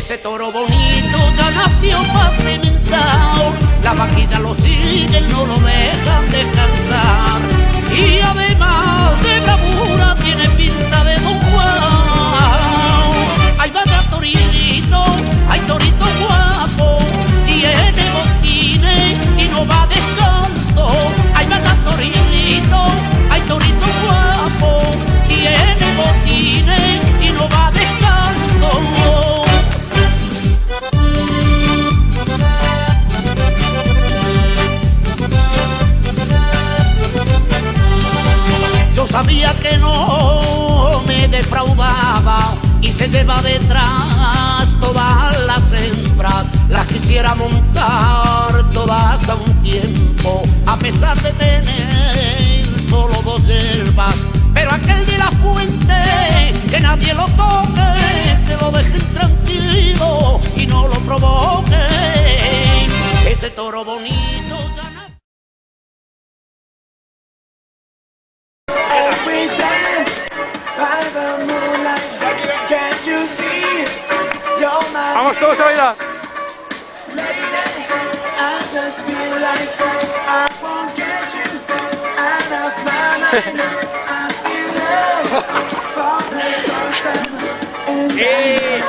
Ese toro bonito ya nació pacimentado, la vaquilla lo sigue y no lo dejan descansar. Y además de bravura tiene pinta de Don Juan. Ahí vaya torito, hay torito guapo, tiene botines y no va descalzo. Ahí vaya torito, hay torito guapo, tiene botines y no va descalzo. Yo sabía que no me defraudaba y se lleva detrás todas las hembras. Las quisiera montar todas a un tiempo, a pesar de tener solo 2 hierbas. Pero aquel de la fuente, que nadie lo toque, que lo dejen tranquilo y no lo provoque. Ese toro bonito ya no. Vamos todos a bailar. ¡Eh!